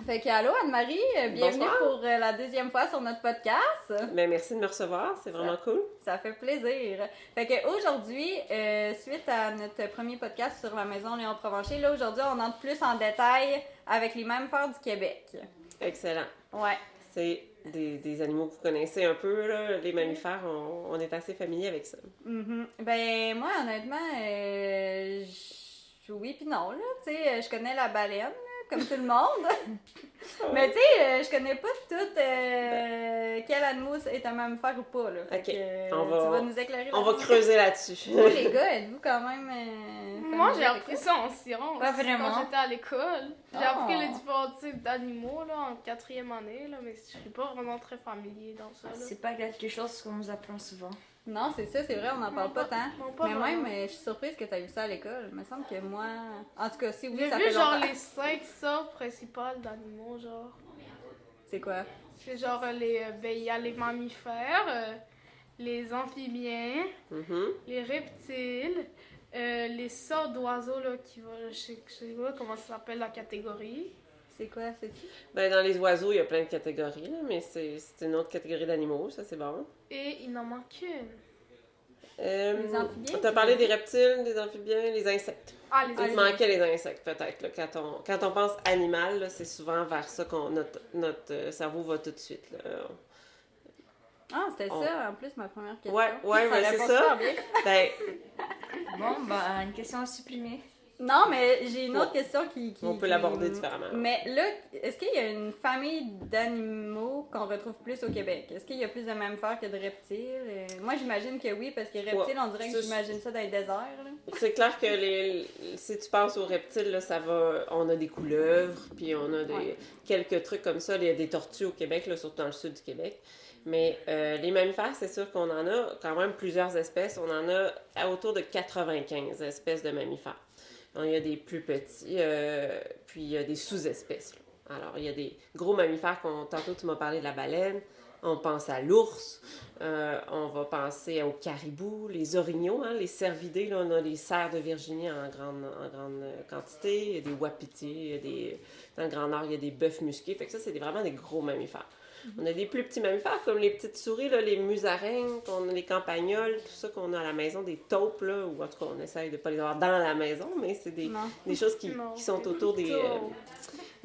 Fait que allô Anne-Marie, bienvenue Bonsoir. pour la deuxième fois sur notre podcast. Ben, merci de me recevoir, c'est vraiment cool. Ça fait plaisir. Fait que aujourd'hui, suite à notre premier podcast sur la maison Léon Provencher, là aujourd'hui on entre plus en détail avec les mammifères du Québec. Excellent. Ouais. C'est des animaux que vous connaissez un peu, là. Les mammifères, on est assez familier avec ça. Ben moi honnêtement, oui puis non là, tu sais, je connais la baleine là, comme tout le monde. Mais tu sais, je connais pas tout quel animal est un mammifère ou pas là. Fait Ok, que, on va- tu vas nous éclairer On va là-dessus. creuser là-dessus. Vous les gars, êtes-vous quand même Moi, j'ai familiers avec appris ça en sciences. Pas vraiment. Quand j'étais à l'école. J'ai Oh. appris les différents types d'animaux là, en 4e année, là, mais je suis pas vraiment très familier dans ça. Là. C'est pas quelque chose qu'on nous apprend souvent. Non, c'est ça, c'est vrai, on n'en parle Non, pas pas- tant. non, pas Mais vraiment. même, je suis surprise que tu aies vu ça à l'école. Il me semble que moi. En tout cas, si oui, J'ai ça vu fait genre longtemps. les 5 sortes principales d'animaux, genre. C'est quoi? C'est genre les. Ben, il y a les mammifères, les amphibiens, Mhm. les reptiles, les sortes d'oiseaux là qui vont. Je sais pas comment ça s'appelle la catégorie. C'est quoi, c'est-tu? Ben, dans les oiseaux, il y a plein de catégories, là, mais c'est une autre catégorie d'animaux, ça c'est bon. Et il en manque une. Les amphibiens, On t'a tu parlé veux des reptiles, des amphibiens, les insectes. Ah, les Il insectes. manquait les insectes, peut-être. Là. Quand on pense animal, là, c'est souvent vers ça que notre cerveau va tout de suite. Là. Ah, c'était On- ça, en plus, ma première question. Ouais, ben, allait c'est pas ça. super bien. Ben, Bon, bah, une question à supprimer. Non, mais j'ai une autre Ouais. question qui on peut l'aborder différemment. Mais là, est-ce qu'il y a une famille d'animaux qu'on retrouve plus au Québec? Est-ce qu'il y a plus de mammifères que de reptiles? Moi, j'imagine que oui, parce que reptiles, Ouais. on dirait que C'est- j'imagine ça dans les déserts. Là. C'est clair que si tu penses aux reptiles, là, on a des couleuvres, puis on a Ouais. quelques trucs comme ça. Il y a des tortues au Québec, là, surtout dans le sud du Québec. Mais les mammifères, c'est sûr qu'on en a quand même plusieurs espèces. On en a autour de 95 espèces de mammifères. Donc, il y a des plus petits, puis il y a des sous-espèces. Là. Alors, il y a des gros mammifères. Tantôt, tu m'as parlé de la baleine. On pense à l'ours. On va penser aux caribous, les orignaux, hein, les cervidés. Là, on a les cerfs de Virginie en grande quantité. Il y a des wapitis. Dans le Grand Nord, il y a des bœufs musqués. Fait que ça, c'est vraiment des gros mammifères. On a des plus petits mammifères, comme les petites souris, là, les musaraignes, les campagnols, tout ça qu'on a à la maison, des taupes, là, ou en tout cas, on essaye de ne pas les avoir dans la maison, mais c'est des choses qui sont autour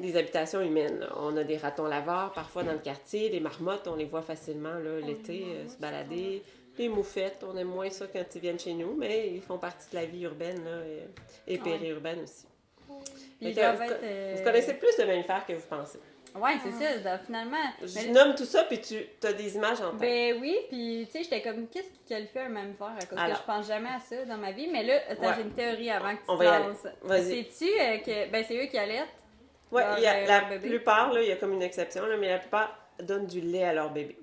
des habitations humaines. Là. On a des ratons laveurs, parfois dans le quartier, les marmottes, on les voit facilement là, l'été, se balader. Les moufettes, on aime moins ça quand ils viennent chez nous, mais ils font partie de la vie urbaine là, et périurbaine aussi. Puis ils Fait que doivent vous, être, vous connaissez plus de mammifères que vous pensez. Ouais, c'est ça, finalement. Je Mais- nomme tout ça, puis tu as des images en tête. Ben oui, puis tu sais, j'étais comme, qu'est-ce qui qualifie un mammifère à cause Alors. que je pense jamais à ça dans ma vie. Mais là, attends, Ouais. j'ai une théorie avant que tu On te va y aller. lances. Vas-y. Sais-tu que, ben c'est eux qui allaitent? Ouais, leur, la leur bébé. plupart, là, il y a comme une exception, là, mais la plupart donnent du lait à leur bébé.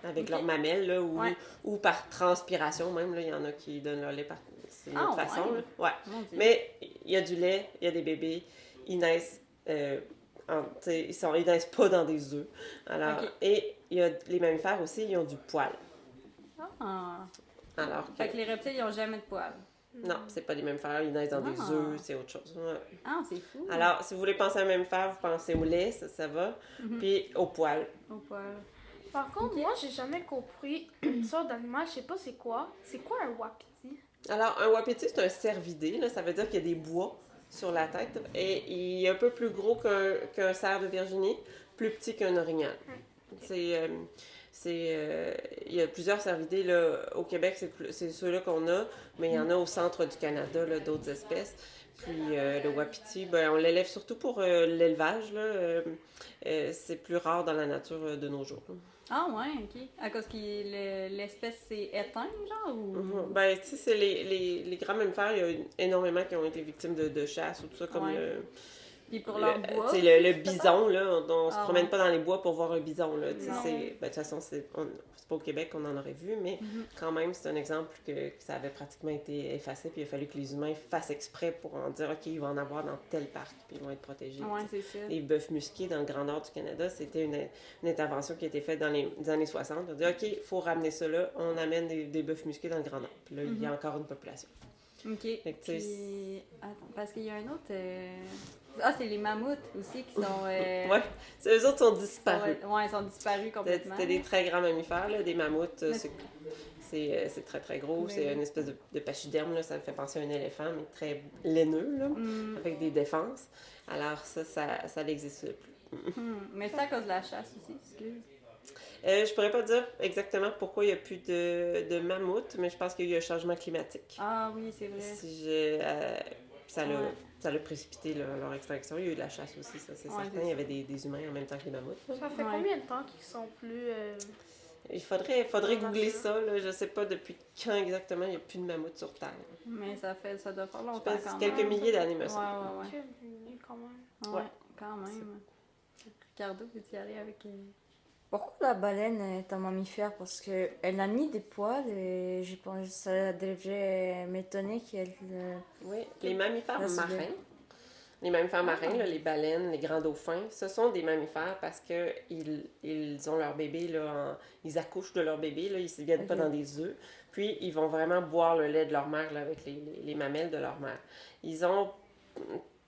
Avec Ok. leurs mamelles, là, Ouais. ou par transpiration même. Là, il y en a qui donnent leur lait par... C'est une Ah, autre façon. ouais. Là. Ouais. Mon Dieu. Mais il y a du lait, il y a des bébés, ils naissent... ils naissent pas dans des œufs. Alors, Ok. et il y a les mammifères aussi, ils ont du poil. Ah. Alors que... Fait que les reptiles, ils ont jamais de poils. Non, c'est pas des mammifères, ils naissent dans des Ah. œufs, c'est autre chose. Ouais. Ah, c'est fou. Alors, si vous voulez penser à un mammifère, vous pensez au lait, ça va, puis au poil. Au poil. Par contre, moi, j'ai jamais compris une sorte d'animal, je sais pas c'est quoi. C'est quoi un wapiti? Alors, un wapiti, c'est un cervidé, là, ça veut dire qu'il y a des bois sur la tête, et il est un peu plus gros qu'un cerf de Virginie, plus petit qu'un orignal. Il y a plusieurs cervidés là, au Québec, c'est ceux-là qu'on a, mais il y en a au centre du Canada, là, d'autres espèces. Puis le wapiti, ben, on l'élève surtout pour l'élevage. Là, c'est plus rare dans la nature de nos jours. Ah, ouais, ok. À cause que l'espèce s'est éteinte, genre, ou... Ben, tu sais, c'est les grands mammifères, il y a énormément qui ont été victimes de chasse ou tout ça, comme Ouais. Puis pour leur bois. tu sais, le aussi, bison, là, on se Ah, promène ouais. pas dans les bois pour voir un bison, là, tu sais, Non. ben, de toute façon, c'est pas au Québec qu'on en aurait vu, mais quand même, c'est un exemple que ça avait pratiquement été effacé, puis il a fallu que les humains fassent exprès pour en dire, OK, il va en avoir dans tel parc, puis ils vont être protégés. Ouais, tu sais. c'est ça. Les bœufs musqués dans le Grand Nord du Canada, c'était une intervention qui a été faite dans les années 60. On a dit, OK, il faut ramener ça là, on amène des bœufs musqués dans le Grand Nord. Puis là, il y a encore une population. Ok. Fait que, tu sais, Puis... Attends, parce qu'il y a un autre... Ah, c'est les mammouths aussi qui sont... Ouais, eux autres sont disparus. Ouais, ils sont disparus complètement. C'était des très grands mammifères, là, des mammouths. Mais- C'est très très gros. Mais C'est oui. une espèce de pachyderme, là, ça me fait penser à un éléphant, mais très laineux, là, avec des défenses. Alors ça n'existe plus. Mais c'est à cause de la chasse aussi, excuse. Je pourrais pas dire exactement pourquoi il n'y a plus de mammouths, mais je pense qu'il y a eu un changement climatique. Ah oui, c'est vrai. Si je, ça l'a Ouais. ça l'a précipité leur extinction. Il y a eu de la chasse aussi, ça c'est Ouais, certain. c'est Il y avait des humains en même temps que les mammouths. Ça fait Ouais. combien de temps qu'ils sont plus. Il faudrait Dans googler nature. ça. Là. Je sais pas depuis quand exactement il n'y a plus de mammouths sur Terre. Mais ça doit faire Je longtemps pense quand quelques même. milliers d'années, me Ouais, semble. ouais, Ok, mais quand même. ouais. Ouais. Ouais, quand même. Ricardo, veux-tu y aller avec... Pourquoi la baleine est un mammifère? Parce que elle a ni des poils et je pense que ça devrait m'étonner qu'elle... Oui, les mammifères Ah, c'est marins. bien. Les mammifères marins, là, les baleines, les grands dauphins, ce sont des mammifères parce que ils ont leur bébé, là, ils accouchent de leur bébé, là, ils ne viennent pas Ok. dans des œufs. Puis, ils vont vraiment boire le lait de leur mère là, avec les mamelles de leur mère. Ils ont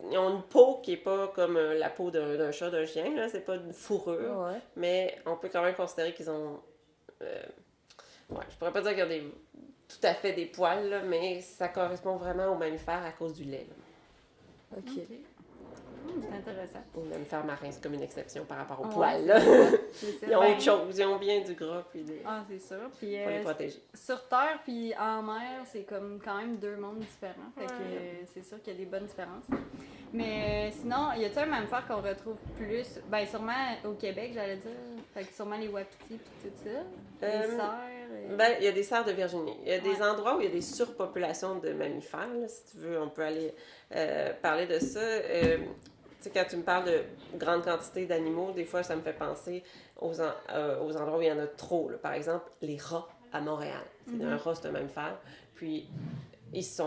une peau qui n'est pas comme la peau d'un chat, d'un chien, là, c'est pas une fourrure, Ouais. mais on peut quand même considérer qu'ils ont... je pourrais pas dire qu'ils ont tout à fait des poils, là, mais ça correspond vraiment aux mammifères à cause du lait. Là. Ok. C'est intéressant. Les mammifères marins, c'est comme une exception par rapport aux Ouais, poils. Là. C'est ça. Ils ont Ben, autre chose, ils ont bien du gras puis Ah, c'est sûr. Puis pour les protéger. sur Terre puis en mer, c'est comme quand même deux mondes différents. Fait que Ouais. c'est sûr qu'il y a des bonnes différences. Mais sinon, y a-t-il un mammifère qu'on retrouve plus? Ben sûrement au Québec, j'allais dire. Fait que sûrement les wapitis puis tout ça. Les cerfs. Ben, il y a des cerfs de Virginie. Il y a des Ouais. endroits où il y a des surpopulations de mammifères. Là, si tu veux, on peut aller parler de ça. Tu sais, quand tu me parles de grande quantité d'animaux, des fois, ça me fait penser aux endroits où il y en a trop. Là. Par exemple, les rats à Montréal. Un rat, c'est un mammifère. Puis, ils se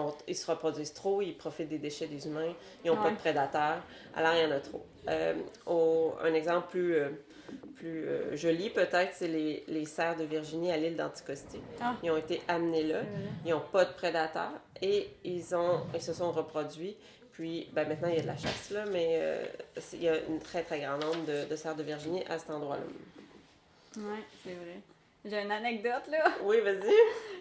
reproduisent trop, ils profitent des déchets des humains, ils n'ont pas Ouais. de prédateurs. Alors, il y en a trop. Un exemple plus joli, peut-être, c'est les cerfs de Virginie à l'île d'Anticosti. Ah. Ils ont été amenés là. C'est vrai. Ils n'ont pas de prédateurs et ils se sont reproduits. Puis, ben, maintenant, il y a de la chasse, là, mais il y a un très, très grand nombre de cerfs de Virginie à cet endroit-là. Ouais, c'est vrai. J'ai une anecdote, là. Oui, vas-y.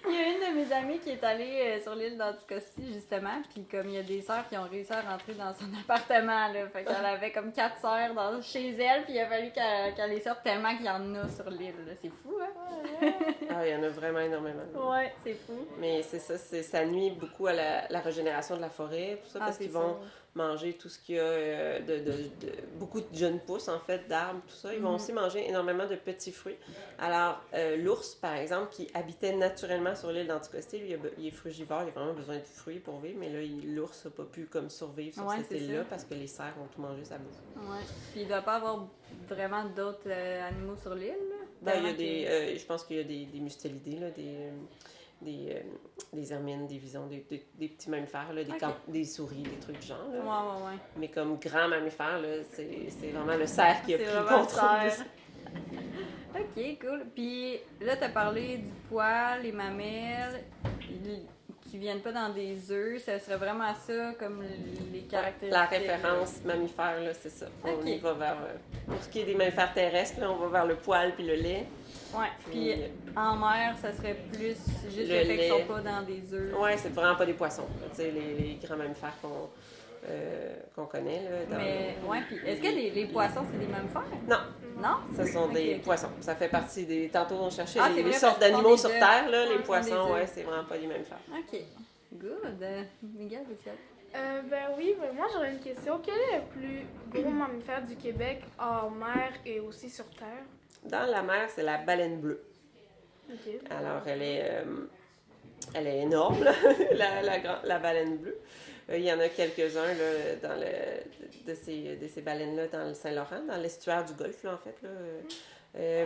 Il y a une de mes amies qui est allée sur l'île d'Anticosti, justement, puis comme il y a des sœurs qui ont réussi à rentrer dans son appartement, là. Fait qu'elle avait comme 4 sœurs chez elle, puis il a fallu qu'elle les sorte tellement qu'il y en a sur l'île, là. C'est fou, hein? Ah, il y en a vraiment énormément. Ouais, c'est fou. Mais c'est ça, ça nuit beaucoup à la régénération de la forêt, tout ça, parce c'est qu'ils vont ça. manger tout ce qu'il y a beaucoup de jeunes pousses, en fait, d'arbres, tout ça. Ils vont aussi manger énormément de petits fruits. Alors, l'ours, par exemple, qui habitait naturellement sur l'île d'Anticosti, lui, il est frugivore, il a vraiment besoin de fruits pour vivre, mais là, l'ours n'a pas pu comme survivre sur Ouais, cette c'est île-là ça. parce que les cerfs ont tout mangé sa bouffe. Ouais. Puis il doit pas avoir vraiment d'autres animaux sur l'île, là. Ben, il y a Tellement je pense qu'il y a des mustélidés, là, des hermines, des visons, des petits mammifères, là, Ok. des souris, des trucs du genre. que- Là. Ouais. Mais comme grand mammifère, là, c'est vraiment le cerf qui a C'est pris le vraiment le contrôle de cerf. ça. Ok, cool. Puis là, t'as parlé du poil, les mamelles, qui viennent pas dans des œufs. Ça serait vraiment ça, comme les caractéristiques. La référence mammifère, là, c'est ça. On Ok. y va vers... pour ce qui est des mammifères terrestres, là, on va vers le poil puis le lait. Ouais. Puis en mer, ça serait plus juste le Le fait qu'ils lait. sont pas dans des œufs. Ouais, c'est vraiment pas des poissons. là. Tu sais, les grands mammifères qu'on connaît, là. Mais, ouais, puis est-ce que les poissons, c'est des mammifères? Non, Non? ce sont des Ok. poissons. Ça fait partie des... Tantôt, on cherchait Ah, les c'est vrai, sortes parce qu'ils font d'animaux des sur œufs. Terre, là. Ouais, Les ils font des poissons, œufs. ouais, c'est vraiment pas des mammifères. Ok. Good. Miguel, veux-tu aller? Ben oui, ben moi j'aurais une question. Quel est le plus gros mammifère du Québec en mer et aussi sur terre? Dans la mer, c'est la baleine bleue. Ok. Alors, elle est énorme, là, la baleine bleue. Il y en a quelques-uns là, de ces baleines-là dans le Saint-Laurent, dans l'estuaire du Golfe, là, en fait. Là.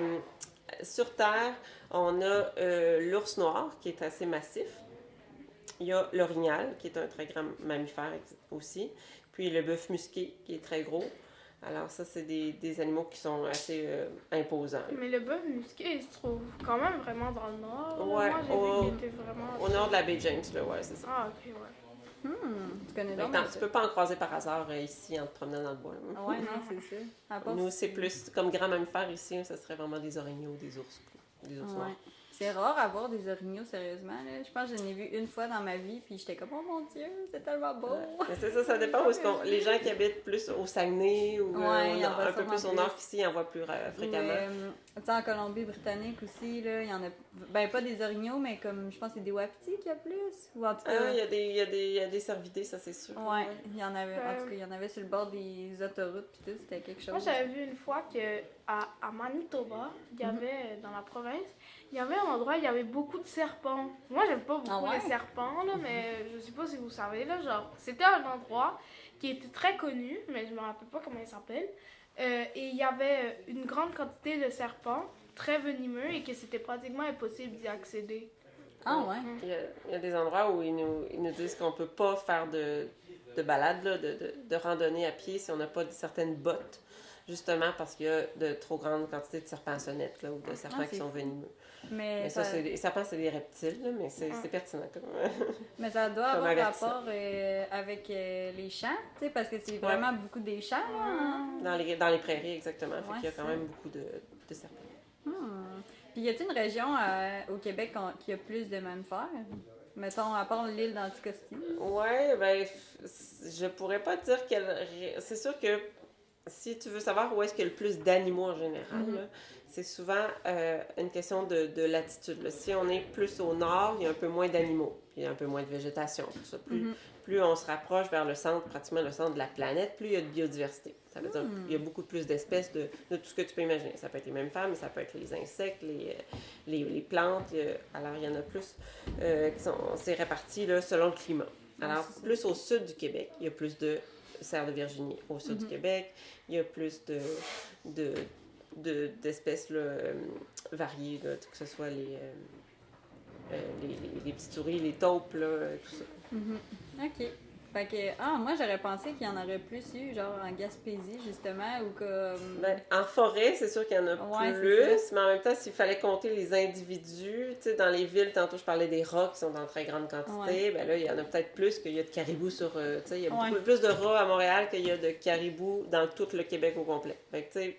Sur Terre, on a l'ours noir, qui est assez massif. Il y a l'orignal, qui est un très grand mammifère aussi. Puis le bœuf musqué, qui est très gros. Alors ça, c'est des animaux qui sont assez imposants. Mais le bœuf musqué, il se trouve quand même vraiment dans le nord. là. Ouais, Moi j'ai vu qu'il était vraiment. Au nord de la baie James, là, ouais, c'est ça. Ah, ok, ouais. Tu connais Mais donc tu peux pas en croiser par hasard ici en te promenant dans le bois. Là. Ouais, non, c'est ça. À part Nous, si- c'est plus comme grand mammifère ici, ça serait vraiment des orignaux, des ours noirs. Ouais. C'est rare à voir des orignaux, sérieusement. Là. Je pense que j'en ai vu une fois dans ma vie, puis j'étais comme, oh mon Dieu, c'est tellement beau! Mais c'est ça, ça dépend où est-ce qu'on... Les gens qui habitent plus au Saguenay ou Ouais, il y en voit un peu plus sûrement au nord plus. qu'ici, ils en voient plus fréquemment. Tu sais, en Colombie-Britannique aussi, là, il y en a. Ben, pas des orignaux, mais comme je pense que c'est des wapitis qu'il y a plus. Ou en tout cas. Ah, il y a des cervidés, ça c'est sûr. Ouais, il y en avait. En Ouais. tout cas, il y en avait sur le bord des autoroutes, puis tout, c'était quelque chose. Moi, j'avais vu une fois à Manitoba, il y avait, dans la province, il y avait un endroit où il y avait beaucoup de serpents. Moi, j'aime pas beaucoup Ah ouais? les serpents, là, mais je sais pas si vous savez, là, genre, c'était un endroit qui était très connu, mais je me rappelle pas comment il s'appelle. Et il y avait une grande quantité de serpents, très venimeux, et que c'était pratiquement impossible d'y accéder. Ah ouais? Il y a des endroits où ils nous disent qu'on peut pas faire de balade, là, de randonnée à pied si on n'a pas certaines bottes. Justement parce qu'il y a de trop grandes quantités de serpents à sonnette, là, ou de serpents qui c'est sont fou. venimeux. Mais, Mais ça, les serpents, c'est des reptiles, là, mais c'est pertinent. mais ça doit Comme avoir avertissement. rapport avec les champs, tu sais, parce que c'est vraiment beaucoup des champs, là. Hein? Dans les prairies, exactement. Fait Ouais, qu'il y a c'est quand ça. même beaucoup de serpents. Puis y a-t-il une région au Québec qui a plus de mammifères? Mettons, à part l'île d'Anticosti. Ouais, ben, je pourrais pas dire quelle. C'est sûr que si tu veux savoir où est-ce qu'il y a le plus d'animaux en général, là, c'est souvent une question de latitude. Là. Si on est plus au nord, il y a un peu moins d'animaux, puis il y a un peu moins de végétation. Tout ça. Plus on se rapproche vers le centre, pratiquement le centre de la planète, plus il y a de biodiversité. Ça veut dire qu'il y a beaucoup plus d'espèces de tout ce que tu peux imaginer. Ça peut être les mammifères, mais ça peut être les insectes, les plantes. Alors, il y en a plus c'est réparti là, selon le climat. Alors, plus au sud du Québec, il y a plus de cerfs de Virginie. Au sud du Québec, il y a plus d'espèces là, variées, là, que ce soit les petits souris, les taupes, là, tout ça. OK. Fait que, moi, j'aurais pensé qu'il y en aurait plus eu, genre en Gaspésie, justement, ou comme... Ben, en forêt, c'est sûr qu'il y en a Ouais, plus, c'est mais en même temps, s'il fallait compter les individus, tu sais, dans les villes, tantôt je parlais des rats qui sont en très grande quantité, ben là, il y en a peut-être plus qu'il y a de caribous sur... tu sais, il y a beaucoup plus de rats à Montréal qu'il y a de caribous dans tout le Québec au complet. Fait que, tu sais,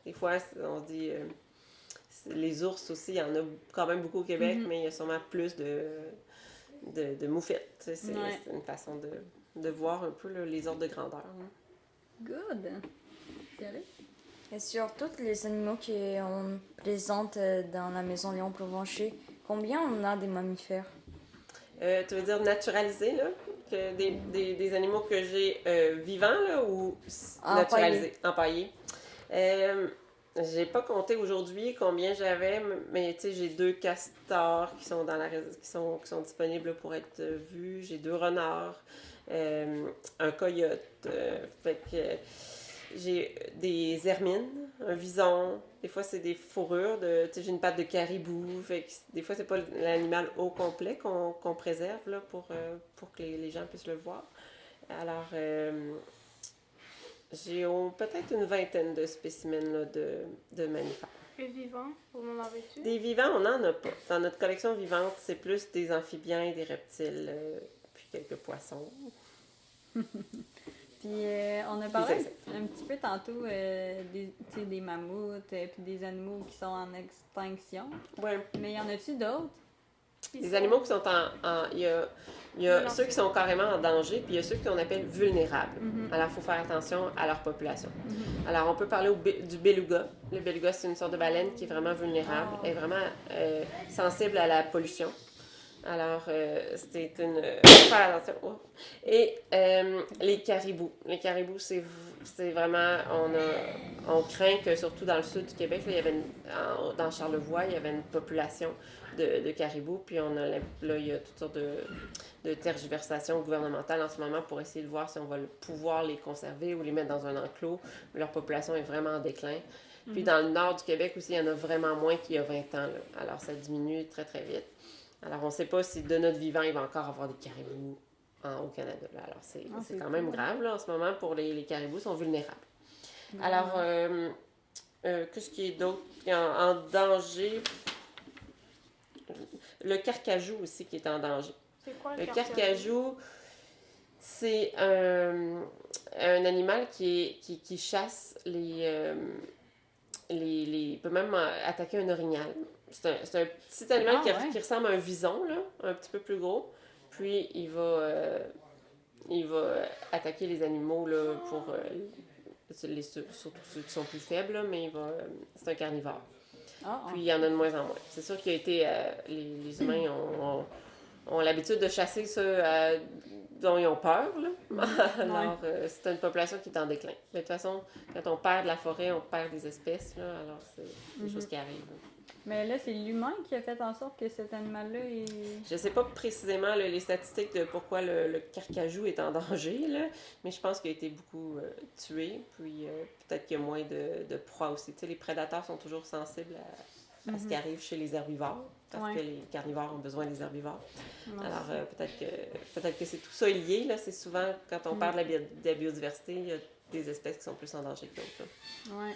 des fois, on se dit... les ours aussi, il y en a quand même beaucoup au Québec, mais il y a sûrement plus de moufettes. Tu sais, c'est une façon de voir un peu là, les ordres de grandeur. Hein. Good! Tu y allais? Et sur tous les animaux qu'on présente dans la maison Léon Provencher, combien on a des mammifères? Tu veux dire naturalisés, là? Que des animaux que j'ai vivants, là, ou naturalisés? Empaillés. J'ai pas compté aujourd'hui combien j'avais, mais tu sais, j'ai 2 castors qui sont dans qui sont disponibles pour être vus. J'ai 2 renards, un coyote. Fait que j'ai des hermines, un vison. Des fois, c'est des fourrures. Tu sais, j'ai une patte de caribou. Fait que des fois, c'est pas l'animal au complet qu'on préserve là, pour que les gens puissent le voir. Alors, j'ai peut-être une vingtaine de spécimens là, de mammifères. Les vivants, vous en avez-tu? Des vivants, on n'en a pas. Dans notre collection vivante, c'est plus des amphibiens et des reptiles, puis quelques poissons. Puis on a parlé un petit peu tantôt des mammouths, puis des animaux qui sont en extinction. Ouais. Mais y en a-tu d'autres? Les animaux qui sont il y a ceux qui sont carrément en danger, puis il y a ceux qu'on appelle vulnérables. Alors, il faut faire attention à leur population. Alors, on peut parler du beluga. Le beluga, c'est une sorte de baleine qui est vraiment vulnérable, est vraiment sensible à la pollution. Alors, c'est une... faire attention. Oh. Et les caribous. Les caribous, c'est vraiment... On craint que, surtout dans le sud du Québec, là, il y avait dans Charlevoix, il y avait une population de caribous, puis là, il y a toutes sortes de tergiversations gouvernementales en ce moment pour essayer de voir si on va pouvoir les conserver ou les mettre dans un enclos. Mais leur population est vraiment en déclin. Puis dans le nord du Québec aussi, il y en a vraiment moins qu'il y a 20 ans. Là. Alors, ça diminue très, très vite. Alors, on ne sait pas si de notre vivant, il va encore avoir des caribous au Canada. Là. Alors, c'est quand même grave là, en ce moment pour les caribous, sont vulnérables. Alors, qu'est-ce qui est d'autre en danger? Le carcajou aussi qui est en danger. C'est quoi Le carcajou, C'est un animal qui chasse il peut même attaquer un orignal. C'est un petit animal qui ressemble à un vison, là, un petit peu plus gros. Puis il va attaquer les animaux là, pour surtout ceux qui sont plus faibles, là, mais c'est un carnivore. Puis il y en a de moins en moins. C'est sûr qu'il a été. Les humains ont l'habitude de chasser ceux dont ils ont peur. Là. Alors, c'est une population qui est en déclin. Mais de toute façon, quand on perd de la forêt, on perd des espèces. Là, alors, c'est des choses qui arrivent. Là. Mais là, c'est l'humain qui a fait en sorte que cet animal-là est... Je sais pas précisément là, les statistiques de pourquoi le carcajou est en danger, là, mais je pense qu'il a été beaucoup tué. Puis peut-être qu'il y a moins de proies aussi. Tu sais, les prédateurs sont toujours sensibles à ce qui arrive chez les herbivores. Parce que les carnivores ont besoin des herbivores. Alors, peut-être que c'est tout ça lié. Là. C'est souvent, quand on parle de la biodiversité, il y a des espèces qui sont plus en danger que d'autres. Oui.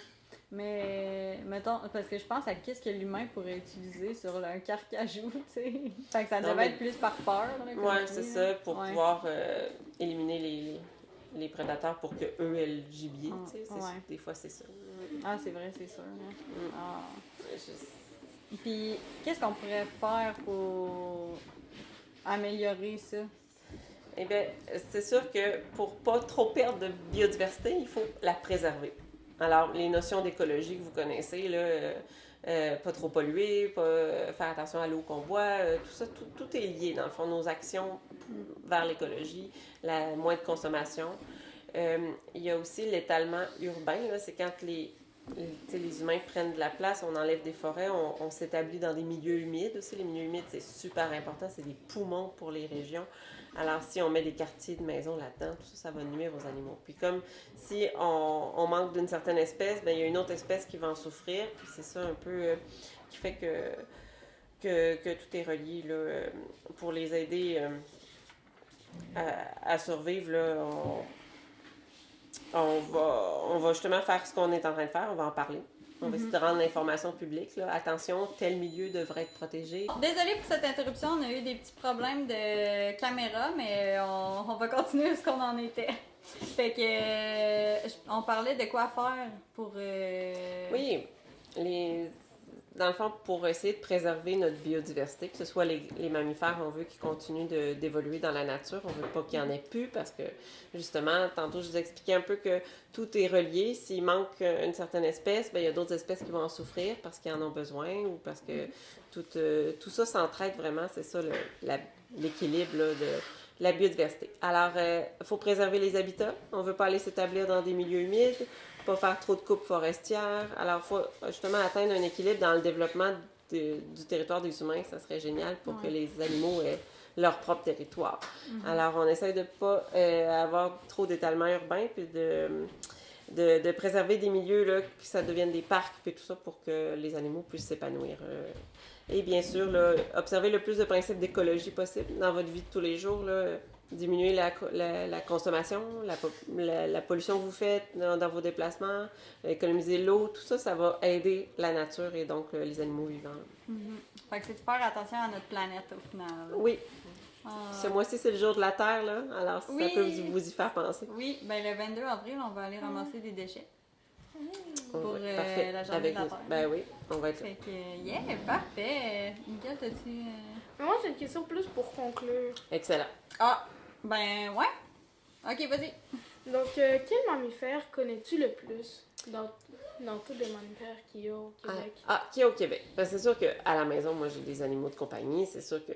Mais, mettons, parce que je pense à qu'est-ce que l'humain pourrait utiliser sur un carcajou, tu sais. Fait que ça devait être plus par peur. Oui, c'est ça, pour pouvoir éliminer les prédateurs pour qu'eux aient le gibier, tu sais. Des fois, c'est ça. Ah, c'est vrai, c'est sûr. Puis, qu'est-ce qu'on pourrait faire pour améliorer ça? Eh bien, c'est sûr que pour pas trop perdre de biodiversité, il faut la préserver. Alors, les notions d'écologie que vous connaissez, là, pas trop polluer, faire attention à l'eau qu'on boit, tout ça, tout est lié, dans le fond, nos actions vers l'écologie, moins de consommation. Il y a aussi l'étalement urbain, là, c'est quand les humains prennent de la place, on enlève des forêts, on s'établit dans des milieux humides aussi. Les milieux humides, c'est super important, c'est des poumons pour les régions. Alors, si on met des quartiers de maisons là-dedans, tout ça, ça va nuire aux animaux. Puis comme si on manque d'une certaine espèce, bien, il y a une autre espèce qui va en souffrir. Puis c'est ça un peu qui fait que tout est relié. Là, pour les aider à survivre, là, on va justement faire ce qu'on est en train de faire, on va en parler. On va essayer de rendre l'information publique. Là. Attention, tel milieu devrait être protégé. Désolée pour cette interruption, on a eu des petits problèmes de caméra, mais on va continuer ce qu'on en était. Fait que on parlait de quoi faire pour... Oui, dans le fond, pour essayer de préserver notre biodiversité, que ce soit les mammifères, on veut qu'ils continuent d'évoluer dans la nature. On veut pas qu'il y en ait plus parce que, justement, tantôt, je vous expliquais un peu que tout est relié. S'il manque une certaine espèce, bien, il y a d'autres espèces qui vont en souffrir parce qu'ils en ont besoin ou parce que tout ça s'entraide vraiment. C'est ça l'équilibre là, de la biodiversité. Alors, il faut préserver les habitats. On veut pas aller s'établir dans des milieux humides. Pas faire trop de coupes forestières. Alors, il faut justement atteindre un équilibre dans le développement du territoire des humains. Ça serait génial pour que les animaux aient leur propre territoire. Alors, on essaie de ne pas avoir trop d'étalement urbain, puis de préserver des milieux, là, que ça devienne des parcs, puis tout ça, pour que les animaux puissent s'épanouir. Et bien sûr, là, observer le plus de principes d'écologie possible dans votre vie de tous les jours, là. Diminuer la consommation, la pollution que vous faites dans vos déplacements, économiser l'eau, tout ça, ça va aider la nature et donc les animaux vivants. Fait que c'est de faire attention à notre planète au final. Oui. Ce mois-ci, c'est le jour de la Terre, là, alors ça peut vous y faire penser. Oui, ben le 22 avril, on va aller ramasser des déchets. Pour la journée Avec de la Terre. Ben oui, on va être là. Fait que, yeah, parfait. Miguel, t'as-tu... Mais moi, j'ai une question plus pour conclure. Excellent. Ah, ben ouais. Ok, vas-y. Donc, quel mammifère connais-tu le plus dans tous les mammifères qu'il y a au Québec? Qui est au Québec? Ben, c'est sûr qu'à la maison, moi, j'ai des animaux de compagnie. C'est sûr que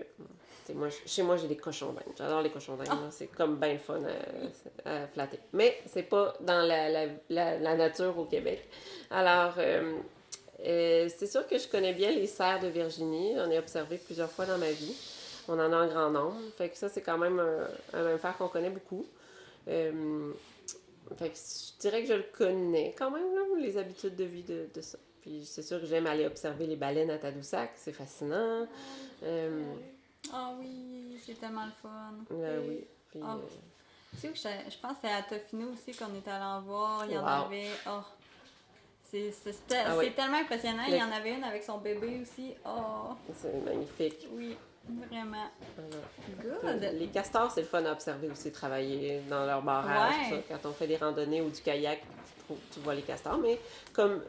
chez moi, j'ai des cochons d'Inde. J'adore les cochons d'Inde. C'est comme bien le fun à flatter. Mais c'est pas dans la nature au Québec. Alors, c'est sûr que je connais bien les cerfs de Virginie. J'en ai observé plusieurs fois dans ma vie. On en a en grand nombre. Fait que ça, c'est quand même un mammifère qu'on connaît beaucoup. Fait que je dirais que je le connais quand même, là, les habitudes de vie de ça. Puis c'est sûr que j'aime aller observer les baleines à Tadoussac. C'est fascinant. Ah oui, c'est tellement le fun. Oui. Puis, tu sais où je pense que c'était à Tofino aussi qu'on était allé en voir. Il y en avait... Oh. C'est tellement impressionnant. Il y en avait une avec son bébé aussi. Oh. C'est magnifique. Oui. Vraiment. Voilà. Good. Les castors, c'est le fun à observer aussi, travailler dans leur barrage, Ouais. tout ça. Quand on fait des randonnées ou du kayak, tu vois les castors. Mais comme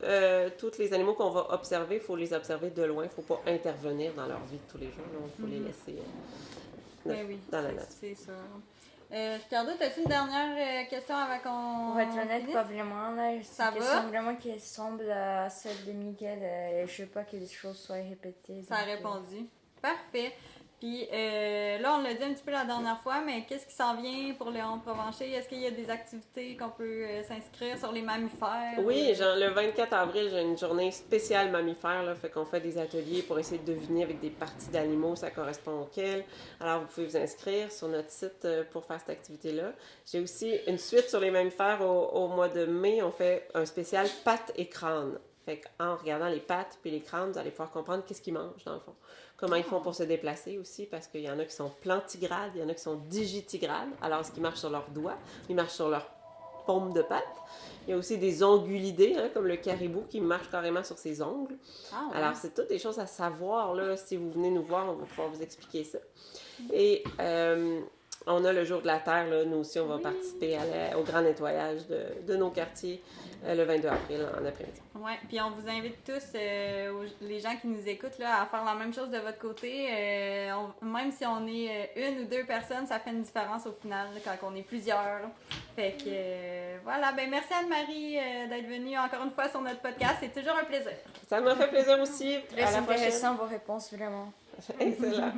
tous les animaux qu'on va observer, il faut les observer de loin. Il ne faut pas intervenir dans leur vie de tous les jours. Il faut les laisser Ben oui, dans la nature. c'est sûr. Ricardo, as-tu une dernière question avant qu'on Pour être honnête, finisse? pas vraiment. Là. C'est Ça une va? question vraiment qui ressemble à celle de Miguel. Je veux pas que les choses soient répétées. Ça a donc, répondu. Parfait. Puis là, on l'a dit un petit peu la dernière fois, mais qu'est-ce qui s'en vient pour Léon Provencher? Est-ce qu'il y a des activités qu'on peut s'inscrire sur les mammifères? Oui, le 24 avril, j'ai une journée spéciale mammifère. Là, fait qu'on fait des ateliers pour essayer de deviner avec des parties d'animaux, ça correspond auxquelles. Alors, vous pouvez vous inscrire sur notre site pour faire cette activité-là. J'ai aussi une suite sur les mammifères au mois de mai. On fait un spécial pattes et crânes. Fait qu'en regardant les pattes puis les crânes, vous allez pouvoir comprendre qu'est-ce qu'ils mangent, dans le fond. Comment ils font pour se déplacer aussi, parce qu'il y en a qui sont plantigrades, il y en a qui sont digitigrades. Alors, est-ce qu'ils marchent sur leurs doigts? Ils marchent sur leurs paumes de pattes. Il y a aussi des ongulidés, comme le caribou, qui marche carrément sur ses ongles. Ah, ouais. Alors, c'est toutes des choses à savoir, là. Si vous venez nous voir, on va pouvoir vous expliquer ça. Et on a le jour de la Terre, là. Nous aussi, on va participer au grand nettoyage de nos quartiers le 22 avril en après-midi. Oui, puis on vous invite tous, les gens qui nous écoutent, là, à faire la même chose de votre côté. Même si on est une ou deux personnes, ça fait une différence au final là, quand on est plusieurs. Fait que voilà, ben merci Anne-Marie d'être venue encore une fois sur notre podcast. C'est toujours un plaisir. Ça m'a fait plaisir aussi. Très À la prochaine. intéressant vos réponses, vraiment. Excellent.